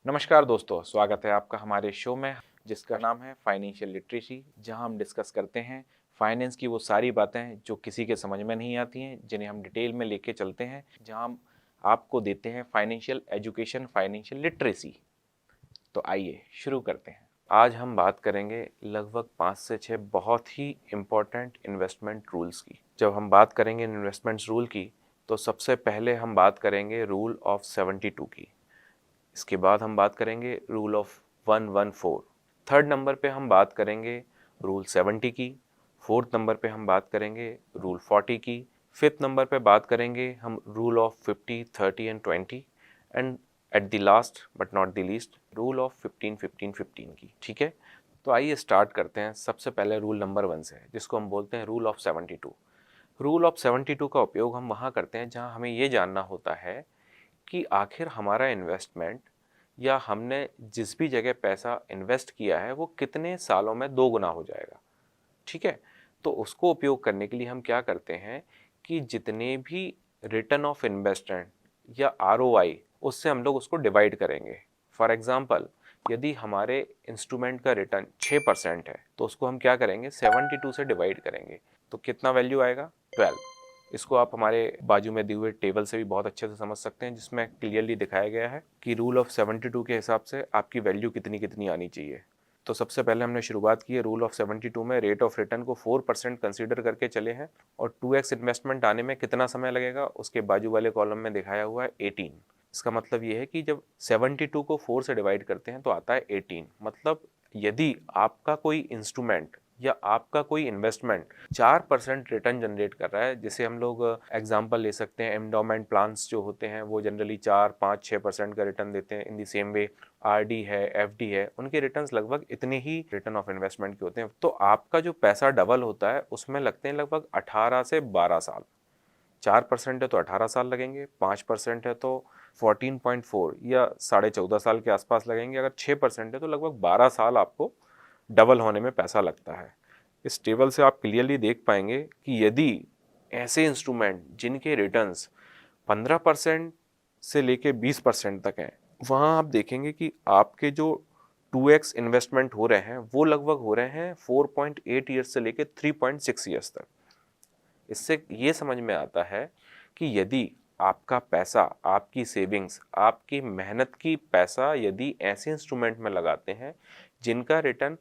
नमस्कार दोस्तों, स्वागत है आपका हमारे शो में जिसका नाम है फाइनेंशियल लिटरेसी, जहां हम डिस्कस करते हैं फाइनेंस की वो सारी बातें जो किसी के समझ में नहीं आती हैं, जिन्हें हम डिटेल में लेके चलते हैं, जहां हम आपको देते हैं फाइनेंशियल एजुकेशन, फाइनेंशियल लिटरेसी। तो आइए शुरू करते हैं। आज हम बात करेंगे लगभग 5 से 6 बहुत ही इम्पोर्टेंट इन्वेस्टमेंट रूल्स की। जब हम बात करेंगे इन्वेस्टमेंट्स रूल की, तो सबसे पहले हम बात करेंगे रूल ऑफ 72 की। इसके बाद हम बात करेंगे रूल ऑफ 114। थर्ड नंबर पे हम बात करेंगे रूल 70 की। फोर्थ नंबर पे हम बात करेंगे रूल 40 की। फिफ्थ नंबर पे बात करेंगे हम rule of 50, 30 and 20। And at the last but not the least rule of 15, 15, 15 की। ठीक है, तो आइए स्टार्ट करते हैं सबसे पहले रूल नंबर 1 से, जिसको हम बोलते हैं रूल ऑफ 72। रूल ऑफ 72 का उपयोग हम वहाँ करते हैं जहाँ हमें ये जानना होता है कि आखिर हमारा इन्वेस्टमेंट या हमने जिस भी जगह पैसा इन्वेस्ट किया है वो कितने सालों में 2 गुना हो जाएगा। ठीक है, तो उसको उपयोग करने के लिए हम क्या करते हैं कि जितने भी रिटर्न ऑफ इन्वेस्टमेंट या आरओआई, उससे हम लोग उसको डिवाइड करेंगे। फॉर एग्जांपल, यदि हमारे इंस्ट्रूमेंट का रिटर्न 6% है तो उसको हम क्या करेंगे, 72 से डिवाइड करेंगे। तो कितना वैल्यू आएगा, 12। इसको आप हमारे बाजू में दिए हुए टेबल से भी बहुत अच्छे से समझ सकते हैं, जिसमें क्लियरली दिखाया गया है कि रूल ऑफ 72 के हिसाब से आपकी वैल्यू कितनी कितनी आनी चाहिए। तो सबसे पहले हमने शुरुआत की है रूल ऑफ 72 में रेट ऑफ रिटर्न को 4% कंसीडर करके चले हैं, और 2x इन्वेस्टमेंट आने में कितना समय लगेगा उसके बाजू वाले कॉलम में दिखाया हुआ है 18। इसका मतलब ये है कि जब 72 को 4 से डिवाइड करते हैं तो आता है 18। मतलब यदि आपका कोई इंस्ट्रूमेंट या आपका कोई इन्वेस्टमेंट 4% रिटर्न जनरेट कर रहा है, जैसे हम लोग एग्जांपल ले सकते हैं, एंडोमेंट प्लान्स जो होते हैं वो जनरली 4, 5, 6% का रिटर्न देते हैं। इन दी सेम वे आरडी है, एफडी है, उनके रिटर्न्स लगभग इतने ही रिटर्न ऑफ इन्वेस्टमेंट के होते हैं। तो आपका जो पैसा डबल होता है उसमें लगते हैं लगभग 18 से 12 साल। 4% है तो 18 साल लगेंगे, 5% है तो 14.4 या 14.5 साल के आसपास लगेंगे, अगर 6% है तो लगभग 12 साल आपको डबल होने में पैसा लगता है। इस टेबल से आप क्लियरली देख पाएंगे कि यदि ऐसे इंस्ट्रूमेंट जिनके रिटर्न्स 15% से लेके 20% तक हैं, वहाँ आप देखेंगे कि आपके जो 2x इन्वेस्टमेंट हो रहे हैं वो लगभग हो रहे हैं 4.8 ईयर्स से लेके 3.6 ईयर्स तक। इससे ये समझ में आता है कि यदि आपका पैसा, आपकी सेविंग्स, आपकी मेहनत की पैसा यदि ऐसे इंस्ट्रूमेंट में लगाते हैं जिनका रिटर्न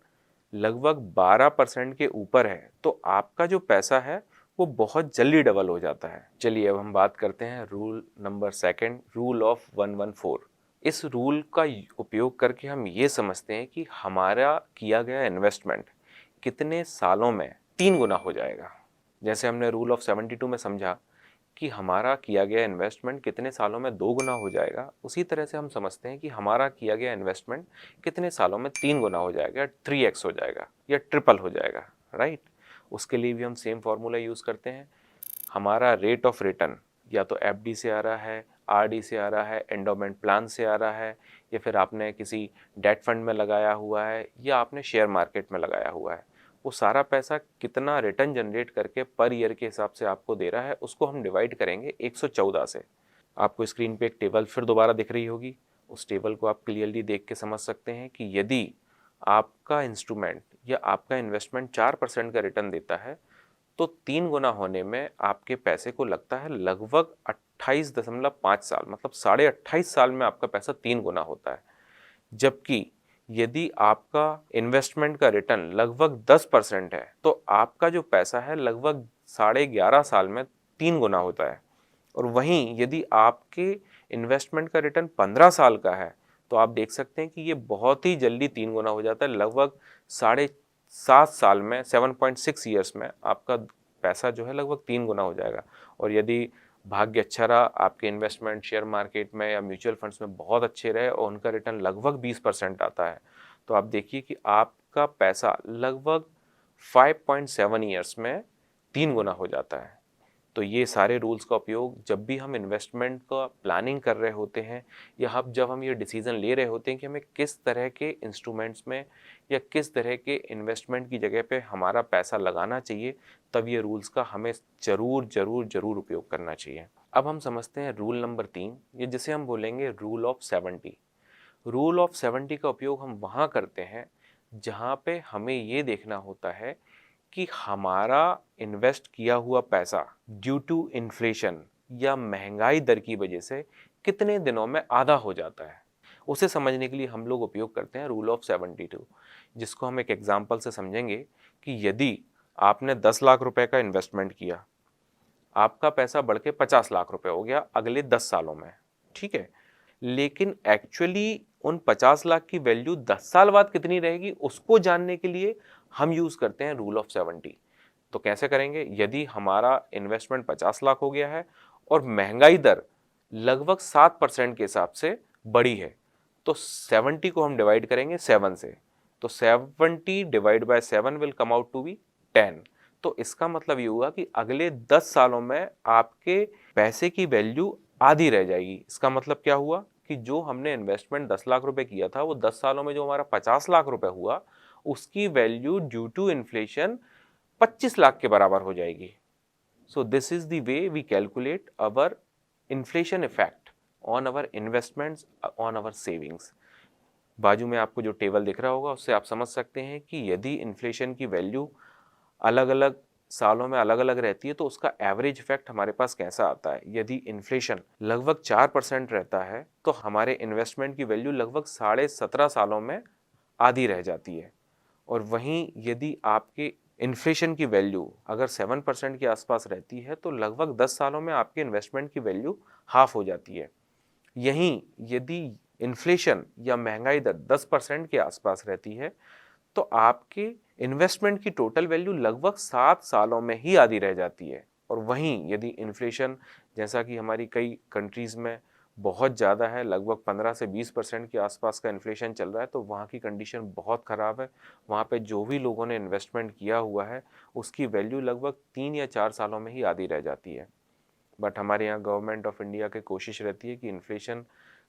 लगभग 12% के ऊपर है, तो आपका जो पैसा है वो बहुत जल्दी डबल हो जाता है। चलिए अब हम बात करते हैं रूल नंबर 2, रूल ऑफ 114। इस रूल का उपयोग करके हम ये समझते हैं कि हमारा किया गया इन्वेस्टमेंट कितने सालों में 3 गुना हो जाएगा। जैसे हमने रूल ऑफ 72 में समझा कि हमारा किया गया इन्वेस्टमेंट कितने सालों में 2 गुना हो जाएगा, उसी तरह से हम समझते हैं कि हमारा किया गया इन्वेस्टमेंट कितने सालों में 3 गुना हो जाएगा, 3x हो जाएगा या ट्रिपल हो जाएगा। राइट, उसके लिए भी हम सेम फार्मूला यूज़ करते हैं। हमारा रेट ऑफ रिटर्न या तो एफडी से आ रहा है, आरडी से आ रहा है, एंडोमेंट प्लान से आ रहा है, या फिर आपने किसी डेट फंड में लगाया हुआ है, या आपने शेयर मार्केट में लगाया हुआ है। वो सारा पैसा कितना रिटर्न जनरेट करके पर ईयर के हिसाब से आपको दे रहा है, उसको हम डिवाइड करेंगे 114 से। आपको स्क्रीन पे एक टेबल फिर दोबारा दिख रही होगी, उस टेबल को आप क्लियरली देख के समझ सकते हैं कि यदि आपका इंस्ट्रूमेंट या आपका इन्वेस्टमेंट 4% का रिटर्न देता है तो 3 गुना होने में आपके पैसे को लगता है लगभग 28.5 साल, मतलब 28.5 साल में आपका पैसा 3 गुना होता है। जबकि यदि आपका इन्वेस्टमेंट का रिटर्न लगभग 10% है तो आपका जो पैसा है लगभग 11.5 साल में 3 गुना होता है। और वहीं यदि आपके इन्वेस्टमेंट का रिटर्न 15 साल का है तो आप देख सकते हैं कि ये बहुत ही जल्दी 3 गुना हो जाता है। लगभग 7.5 साल में, 7.6 ईयर्स में आपका पैसा जो है लगभग 3 गुना हो जाएगा। और यदि भाग्य अच्छा रहा, आपके इन्वेस्टमेंट शेयर मार्केट में या म्यूचुअल फंड्स में बहुत अच्छे रहे और उनका रिटर्न लगभग 20% आता है, तो आप देखिए कि आपका पैसा लगभग 5.7 ईयर्स में 3 गुना हो जाता है। तो ये सारे रूल्स का उपयोग जब भी हम इन्वेस्टमेंट का प्लानिंग कर रहे होते हैं, या जब हम ये डिसीज़न ले रहे होते हैं कि हमें किस तरह के इंस्ट्रूमेंट्स में या किस तरह के इन्वेस्टमेंट की जगह पे हमारा पैसा लगाना चाहिए, तब ये रूल्स का हमें ज़रूर ज़रूर ज़रूर उपयोग करना चाहिए। अब हम समझते हैं रूल नंबर 3, ये जिसे हम बोलेंगे रूल ऑफ 70। रूल ऑफ 70 का उपयोग हम वहाँ करते हैं जहाँ पे हमें ये देखना होता है कि हमारा इन्वेस्ट किया हुआ पैसा ड्यू टू इन्फ्लेशन या महंगाई दर की वजह से कितने दिनों में आधा हो जाता है। उसे समझने के लिए हम लोग उपयोग करते हैं रूल ऑफ 72, जिसको हम एक एग्जाम्पल से समझेंगे कि यदि आपने 10 लाख रुपए का इन्वेस्टमेंट किया, आपका पैसा बढ़ के 50 लाख रुपए हो गया अगले 10 सालों में, ठीक है, लेकिन एक्चुअली उन 50 लाख की वैल्यू 10 साल बाद कितनी रहेगी उसको जानने के लिए हम यूज करते हैं रूल ऑफ 70। तो कैसे करेंगे? यदि हमारा इन्वेस्टमेंट 50 लाख हो गया है और महंगाई दर लगभग 7% के हिसाब से बढ़ी है, तो 70 को हम डिवाइड करेंगे 7 से, तो 70 divide by 7 will come out to be 10। तो इसका मतलब ये हुआ कि अगले 10 सालों में आपके पैसे की वैल्यू आधी रह जाएगी। इसका मतलब क्या हुआ कि जो हमने इन्वेस्टमेंट 10 लाख रुपए किया था वो 10 सालों में जो हमारा 50 लाख रुपए हुआ उसकी value due to inflation 25 lakh के बराबर हो जाएगी। So this is the way we calculate our inflation effect on our investments, on our savings. बाजू में आपको जो टेबल दिख रहा होगा उससे आप समझ सकते हैं कि यदि इन्फ्लेशन की वैल्यू अलग अलग सालों में अलग अलग रहती है तो उसका एवरेज इफेक्ट हमारे पास कैसा आता है। यदि इन्फ्लेशन लगभग 4% रहता है तो हमारे इन्वेस्टमेंट की वैल्यू लगभग 17.5 सालों में आधी रह जाती है। और वहीं यदि आपके इन्फ्लेशन की वैल्यू अगर 7% के आसपास रहती है तो लगभग 10 सालों में आपके इन्वेस्टमेंट की वैल्यू हाफ हो जाती है। यहीं यदि इन्फ्लेशन या महंगाई दर 10% के आसपास रहती है तो आपके इन्वेस्टमेंट की टोटल वैल्यू लगभग 7 सालों में ही आधी रह जाती है। और वहीं यदि इन्फ्लेशन जैसा कि हमारी कई कंट्रीज में बहुत ज़्यादा है, लगभग 15 से 20% के आसपास का इन्फ्लेशन चल रहा है, तो वहाँ की कंडीशन बहुत ख़राब है। वहाँ पे जो भी लोगों ने इन्वेस्टमेंट किया हुआ है उसकी वैल्यू लगभग 3 या 4 सालों में ही आधी रह जाती है। बट हमारे यहाँ गवर्नमेंट ऑफ इंडिया की कोशिश रहती है कि इन्फ्लेशन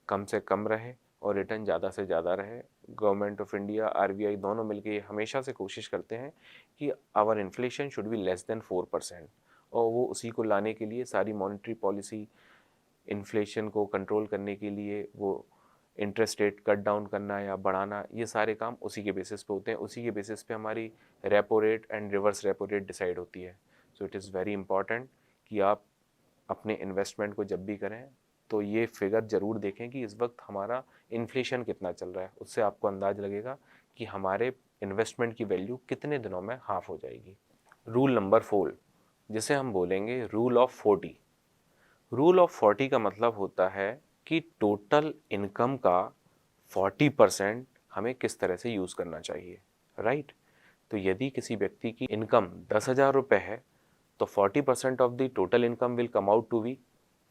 कम से कम रहे और रिटर्न ज़्यादा से ज़्यादा रहे। गवर्नमेंट ऑफ इंडिया, आरबीआई दोनों मिलकर ये हमेशा से कोशिश करते हैं कि our inflation should be less than 4%, और वो उसी को लाने के लिए सारी मॉनेटरी पॉलिसी, इन्फ्लेशन को कंट्रोल करने के लिए वो इंटरेस्ट रेट कट डाउन करना या बढ़ाना, ये सारे काम उसी के बेसिस पे होते हैं। उसी के बेसिस पे हमारी repo rate and reverse repo rate decide होती है। So it is very important कि आप अपने इन्वेस्टमेंट को जब भी करें तो ये फिगर ज़रूर देखें कि इस वक्त हमारा इन्फ्लेशन कितना चल रहा है। उससे आपको अंदाज़ लगेगा कि हमारे इन्वेस्टमेंट की वैल्यू कितने दिनों में हाफ हो जाएगी। रूल नंबर 4, जिसे हम बोलेंगे रूल ऑफ 40। रूल ऑफ 40 का मतलब होता है कि टोटल इनकम का 40% हमें किस तरह से यूज़ करना चाहिए, राइट। तो यदि किसी व्यक्ति की इनकम 10,000 रुपये है तो 40% of the total income will come out to be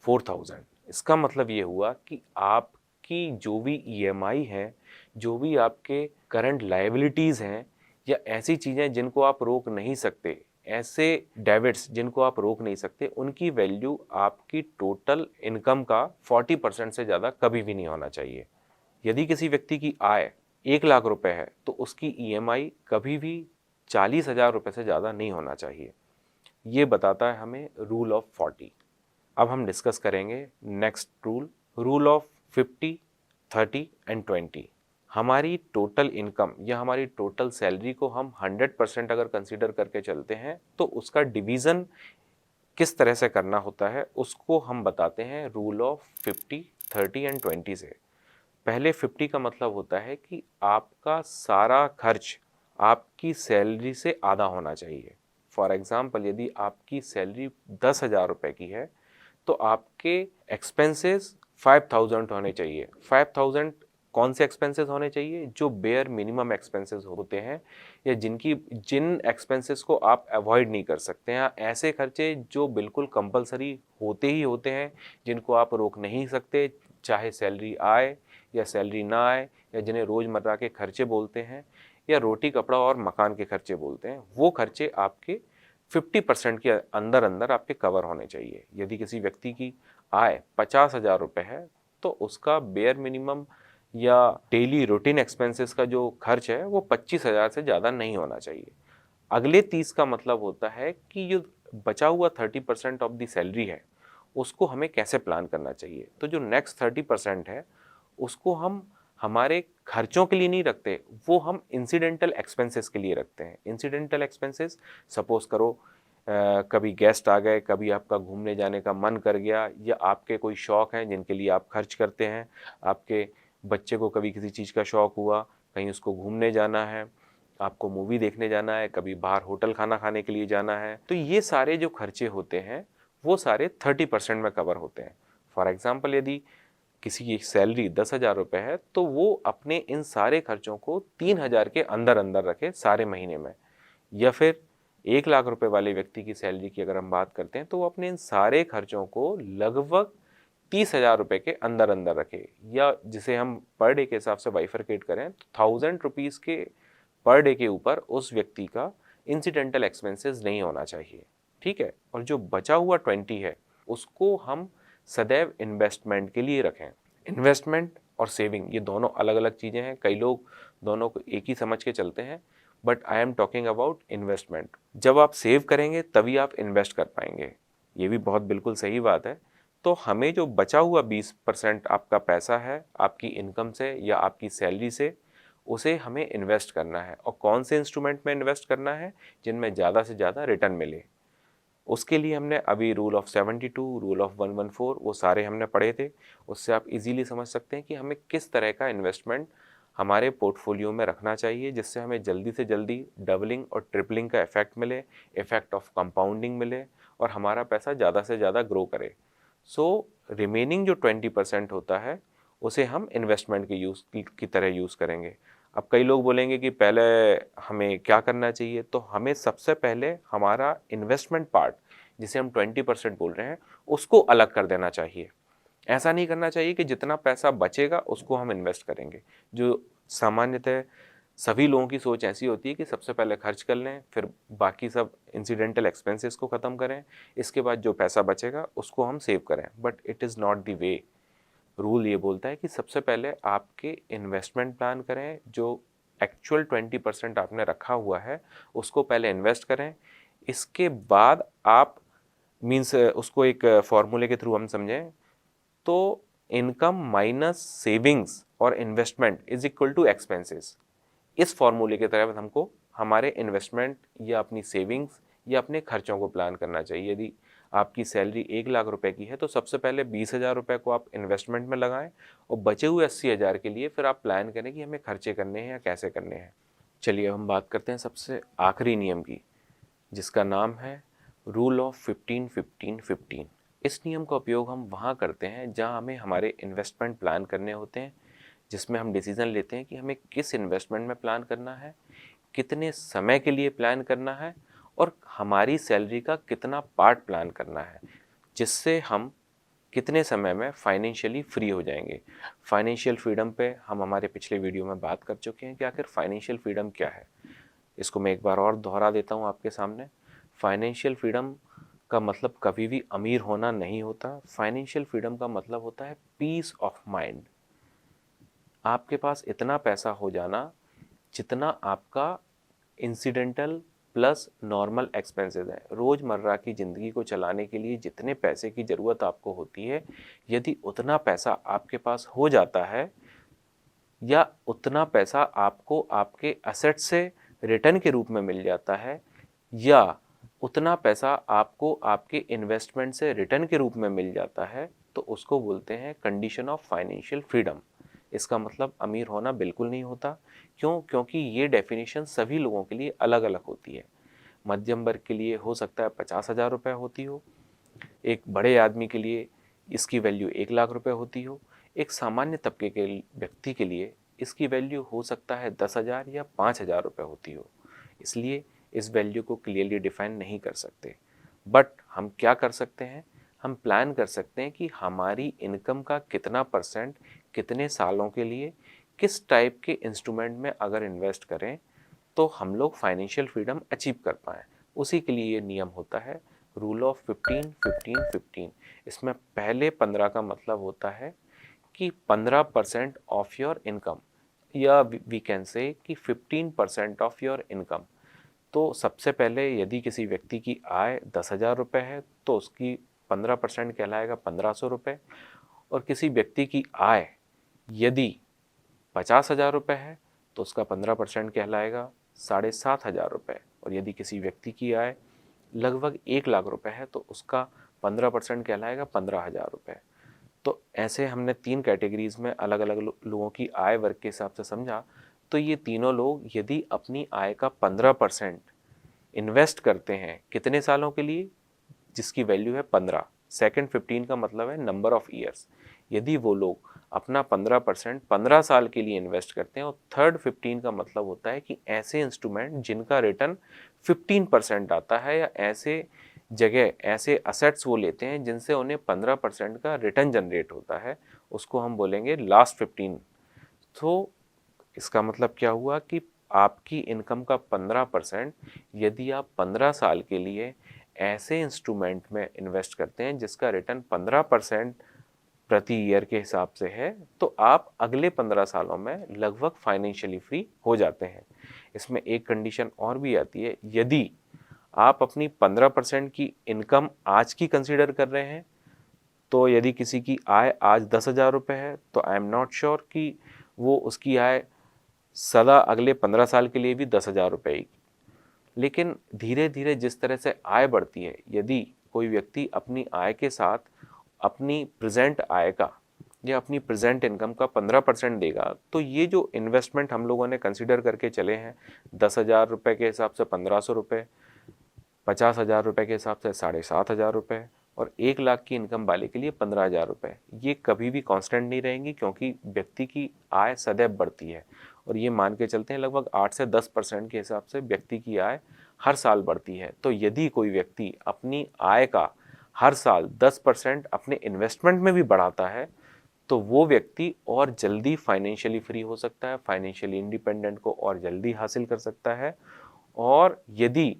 4,000। इसका मतलब ये हुआ कि आपकी जो भी ईएमआई है, जो भी आपके करंट लायबिलिटीज़ हैं, या ऐसी चीज़ें जिनको आप रोक नहीं सकते, ऐसे डेबिट्स जिनको आप रोक नहीं सकते, उनकी वैल्यू आपकी टोटल इनकम का 40% से ज़्यादा कभी भी नहीं होना चाहिए। यदि किसी व्यक्ति की आय 1 लाख रुपए है तो उसकी ईएमआई कभी भी 40,000 रुपये से ज़्यादा नहीं होना चाहिए। ये बताता है हमें रूल ऑफ 40। अब हम डिस्कस करेंगे next rule, rule of 50, 30 and 20। हमारी टोटल इनकम या हमारी टोटल सैलरी को हम 100% अगर कंसीडर करके चलते हैं तो उसका डिवीज़न किस तरह से करना होता है उसको हम बताते हैं रूल ऑफ 50, 30 एंड 20 से। पहले 50 का मतलब होता है कि आपका सारा खर्च आपकी सैलरी से आधा होना चाहिए। फॉर एग्जाम्पल, यदि आपकी सैलरी 10,000 रुपये की है तो आपके एक्सपेंसेस 5,000 होने चाहिए। 5,000 कौन से एक्सपेंसेस होने चाहिए? जो बेयर मिनिमम एक्सपेंसेस होते हैं, या जिन एक्सपेंसेस को आप अवॉइड नहीं कर सकते हैं, ऐसे खर्चे जो बिल्कुल कंपलसरी होते ही होते हैं, जिनको आप रोक नहीं सकते, चाहे सैलरी आए या सैलरी ना आए, या जिन्हें रोज़मर्रा के खर्चे बोलते हैं, या रोटी कपड़ा और मकान के खर्चे बोलते हैं, वो खर्चे आपके 50% के अंदर अंदर आपके कवर होने चाहिए। यदि किसी व्यक्ति की आय 50,000 रुपये है तो उसका बेयर मिनिमम या डेली रूटीन एक्सपेंसेस का जो खर्च है वो 25,000 से ज़्यादा नहीं होना चाहिए। अगले 30 का मतलब होता है कि जो बचा हुआ 30% ऑफ दी सैलरी है उसको हमें कैसे प्लान करना चाहिए। तो जो नेक्स्ट 30% है उसको हम हमारे खर्चों के लिए नहीं रखते, वो हम इंसिडेंटल एक्सपेंसेस के लिए रखते हैं। इंसिडेंटल एक्सपेंसेस, सपोज करो कभी गेस्ट आ गए, कभी आपका घूमने जाने का मन कर गया, या आपके कोई शौक़ हैं जिनके लिए आप खर्च करते हैं। आपके बच्चे को कभी किसी चीज़ का शौक़ हुआ, कहीं उसको घूमने जाना है, आपको मूवी देखने जाना है, कभी बाहर होटल खाना खाने के लिए जाना है, तो ये सारे जो खर्चे होते हैं वो सारे 30% में कवर होते हैं। फॉर एग्ज़ाम्पल, यदि किसी की सैलरी 10,000 रुपये है, तो वो अपने इन सारे खर्चों को 3,000 के अंदर अंदर रखे सारे महीने में। या फिर 1,00,000 रुपये वाले व्यक्ति की सैलरी की अगर हम बात करते हैं, तो वो अपने इन सारे खर्चों को लगभग 30,000 रुपये के अंदर अंदर रखे, या जिसे हम पर डे के हिसाब से बाइफरकेट करें तो 1,000 रुपीज़ के पर डे के ऊपर उस व्यक्ति का इंसिडेंटल एक्सपेंसेस नहीं होना चाहिए। ठीक है, और जो बचा हुआ 20 है उसको हम सदैव इन्वेस्टमेंट के लिए रखें। इन्वेस्टमेंट और सेविंग ये दोनों अलग अलग चीज़ें हैं। कई लोग दोनों को एक ही समझ के चलते हैं, but I am talking about investment. जब आप सेव करेंगे तभी आप इन्वेस्ट कर पाएंगे, ये भी बहुत बिल्कुल सही बात है। तो हमें जो बचा हुआ 20% आपका पैसा है आपकी इनकम से या आपकी सैलरी से, उसे हमें इन्वेस्ट करना है। और कौन से इंस्ट्रूमेंट में इन्वेस्ट करना है? जिनमें ज़्यादा से ज़्यादा रिटर्न मिले। उसके लिए हमने अभी रूल ऑफ 72, रूल ऑफ 114 वो सारे हमने पढ़े थे। उससे आप इजीली समझ सकते हैं कि हमें किस तरह का इन्वेस्टमेंट हमारे पोर्टफोलियो में रखना चाहिए, जिससे हमें जल्दी से जल्दी डबलिंग और ट्रिपलिंग का इफेक्ट मिले, इफेक्ट ऑफ कंपाउंडिंग मिले, और हमारा पैसा ज़्यादा से ज़्यादा ग्रो करे। सो रिमेनिंग जो 20% होता है उसे हम इन्वेस्टमेंट के यूज़ की तरह यूज़ करेंगे। अब कई लोग बोलेंगे कि पहले हमें क्या करना चाहिए, तो हमें सबसे पहले हमारा इन्वेस्टमेंट पार्ट, जिसे हम 20% बोल रहे हैं, उसको अलग कर देना चाहिए। ऐसा नहीं करना चाहिए कि जितना पैसा बचेगा उसको हम इन्वेस्ट करेंगे। जो सामान्यतः सभी लोगों की सोच ऐसी होती है कि सबसे पहले खर्च कर लें, फिर बाकी सब इंसिडेंटल एक्सपेंसेस को ख़त्म करें, इसके बाद जो पैसा बचेगा उसको हम सेव करें। But it is not the way. Rule ये बोलता है कि सबसे पहले आपके इन्वेस्टमेंट प्लान करें, जो एक्चुअल 20% आपने रखा हुआ है उसको पहले इन्वेस्ट करें। इसके बाद आप मीन्स उसको एक फॉर्मूले के थ्रू हम समझें तो इनकम माइनस सेविंग्स और investment is equal to expenses. इस फॉर्मूले के तहत हमको हमारे इन्वेस्टमेंट या अपनी सेविंग्स या अपने खर्चों को प्लान करना चाहिए। यदि आपकी सैलरी 1,00,000 रुपए की है तो सबसे पहले 20,000 रुपये को आप इन्वेस्टमेंट में लगाएं, और बचे हुए 80,000 के लिए फिर आप प्लान करें कि हमें खर्चे करने हैं या कैसे करने हैं। चलिए अब हम बात करते हैं सबसे आखिरी नियम की, जिसका नाम है रूल ऑफ 15-15-15। इस नियम का उपयोग हम वहाँ करते हैं जहाँ हमें हमारे इन्वेस्टमेंट प्लान करने होते हैं, जिसमें हम डिसीज़न लेते हैं कि हमें किस इन्वेस्टमेंट में प्लान करना है, कितने समय के लिए प्लान करना है, और हमारी सैलरी का कितना पार्ट प्लान करना है, जिससे हम कितने समय में फाइनेंशियली फ्री हो जाएंगे। फाइनेंशियल फ्रीडम पे हम हमारे पिछले वीडियो में बात कर चुके हैं कि आखिर फाइनेंशियल फ्रीडम क्या है। इसको मैं एक बार और दोहरा देता हूँ आपके सामने। फाइनेंशियल फ्रीडम का मतलब कभी भी अमीर होना नहीं होता। फाइनेंशियल फ्रीडम का मतलब होता है पीस ऑफ माइंड। आपके पास इतना पैसा हो जाना जितना आपका इंसिडेंटल प्लस नॉर्मल एक्सपेंसेस है। रोज़मर्रा की ज़िंदगी को चलाने के लिए जितने पैसे की ज़रूरत आपको होती है, यदि उतना पैसा आपके पास हो जाता है, या उतना पैसा आपको आपके एसेट से रिटर्न के रूप में मिल जाता है, या उतना पैसा आपको आपके इन्वेस्टमेंट से रिटर्न के रूप में मिल जाता है, तो उसको बोलते हैं कंडीशन ऑफ फाइनेंशियल फ्रीडम। इसका मतलब अमीर होना बिल्कुल नहीं होता। क्यों? क्योंकि ये डेफिनेशन सभी लोगों के लिए अलग अलग होती है। मध्यम वर्ग के लिए हो सकता है 50,000 रुपये होती हो, एक बड़े आदमी के लिए इसकी वैल्यू 1,00,000 रुपये होती हो, एक सामान्य तबके के व्यक्ति के लिए इसकी वैल्यू हो सकता है 10,000 या 5,000 रुपये होती हो। इसलिए इस वैल्यू को क्लियरली डिफाइन नहीं कर सकते। बट हम क्या कर सकते हैं? हम प्लान कर सकते हैं कि हमारी इनकम का कितना परसेंट कितने सालों के लिए किस टाइप के इंस्ट्रूमेंट में अगर इन्वेस्ट करें तो हम लोग फाइनेंशियल फ्रीडम अचीव कर पाएँ। उसी के लिए ये नियम होता है रूल ऑफ 15-15-15। इसमें पहले 15 का मतलब होता है कि 15% ऑफ योर इनकम, या वी कैन से कि 15% ऑफ योर इनकम। तो सबसे पहले यदि किसी व्यक्ति की आय 10,000 रुपये है तो उसकी 15% कहलाएगा 1,500 रुपये। और किसी व्यक्ति की आय यदि 50,000 रुपये है तो उसका 15% कहलाएगा 7,500 रुपये, और यदि किसी व्यक्ति की आय लगभग 1 लाख रुपए है तो उसका 15% कहलाएगा 15,000 रुपये। तो ऐसे हमने 3 कैटेगरीज में अलग अलग लोगों की आय वर्ग के हिसाब से समझा। तो ये तीनों लोग यदि अपनी आय का 15% इन्वेस्ट करते हैं कितने सालों के लिए, जिसकी वैल्यू है 15, सेकंड 15 का मतलब है नंबर ऑफ ईयर्स, यदि वो लोग अपना 15% 15 साल के लिए इन्वेस्ट करते हैं, और थर्ड 15 का मतलब होता है कि ऐसे इंस्ट्रूमेंट जिनका रिटर्न 15% आता है, या ऐसे जगह ऐसे असेट्स वो लेते हैं जिनसे उन्हें 15% का रिटर्न जनरेट होता है, उसको हम बोलेंगे लास्ट 15। तो इसका मतलब क्या हुआ कि आपकी इनकम का 15% यदि आप 15 साल के लिए ऐसे इंस्ट्रूमेंट में इन्वेस्ट करते हैं जिसका रिटर्न 15% प्रति ईयर के हिसाब से है, तो आप अगले 15 सालों में लगभग फाइनेंशियली फ्री हो जाते हैं। इसमें एक कंडीशन और भी आती है, यदि आप अपनी 15% की इनकम आज की कंसीडर कर रहे हैं, तो यदि किसी की आय आज 10,000 रुपये है तो आई एम नॉट श्योर कि वो उसकी आय सदा अगले 15 साल के लिए भी 10,000 रुपये ही। लेकिन धीरे धीरे जिस तरह से आय बढ़ती है, यदि कोई व्यक्ति अपनी आय के साथ अपनी प्रेजेंट आय का या अपनी प्रेजेंट इनकम का 15% देगा, तो ये जो इन्वेस्टमेंट हम लोगों ने कंसिडर करके चले हैं, 10,000 रुपये के हिसाब से 1,500 रुपये, 50,000 रुपये के हिसाब से 7,500 रुपये, और 1 लाख की इनकम वाले के लिए 15,000 रुपये, ये कभी भी कांस्टेंट नहीं रहेंगी, क्योंकि व्यक्ति की आय सदैव बढ़ती है। और ये मान के चलते हैं लगभग 8 से 10% के हिसाब से व्यक्ति की आय हर साल बढ़ती है। तो यदि कोई व्यक्ति अपनी आय का हर साल 10% अपने इन्वेस्टमेंट में भी बढ़ाता है, तो वो व्यक्ति और जल्दी फाइनेंशियली फ्री हो सकता है, फाइनेंशियली इंडिपेंडेंट को और जल्दी हासिल कर सकता है। और यदि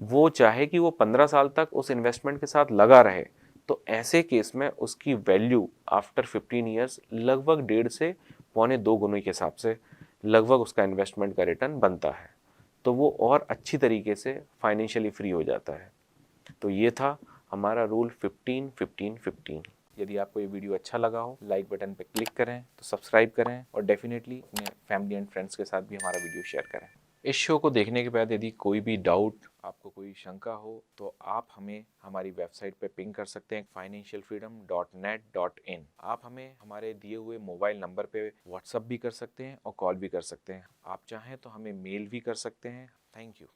वो चाहे कि वो 15 साल तक उस इन्वेस्टमेंट के साथ लगा रहे, तो ऐसे केस में उसकी वैल्यू आफ्टर 15 ईयर्स लगभग 1.5 से 1.25 गुने के हिसाब से लगभग उसका इन्वेस्टमेंट का रिटर्न बनता है। तो वो और अच्छी तरीके से फाइनेंशियली फ्री हो जाता है। तो ये था हमारा रूल 15-15-15। यदि आपको ये वीडियो अच्छा लगा हो, लाइक बटन पे क्लिक करें, तो सब्सक्राइब करें, और डेफिनेटली अपने फैमिली एंड फ्रेंड्स के साथ भी हमारा वीडियो शेयर करें। इस शो को देखने के बाद यदि कोई भी डाउट, आपको कोई शंका हो, तो आप हमें हमारी वेबसाइट पे पिंग कर सकते हैं financialfreedom.net.in। आप हमें हमारे दिए हुए मोबाइल नंबर पे व्हाट्सअप भी कर सकते हैं और कॉल भी कर सकते हैं। आप चाहें तो हमें मेल भी कर सकते हैं। Thank you.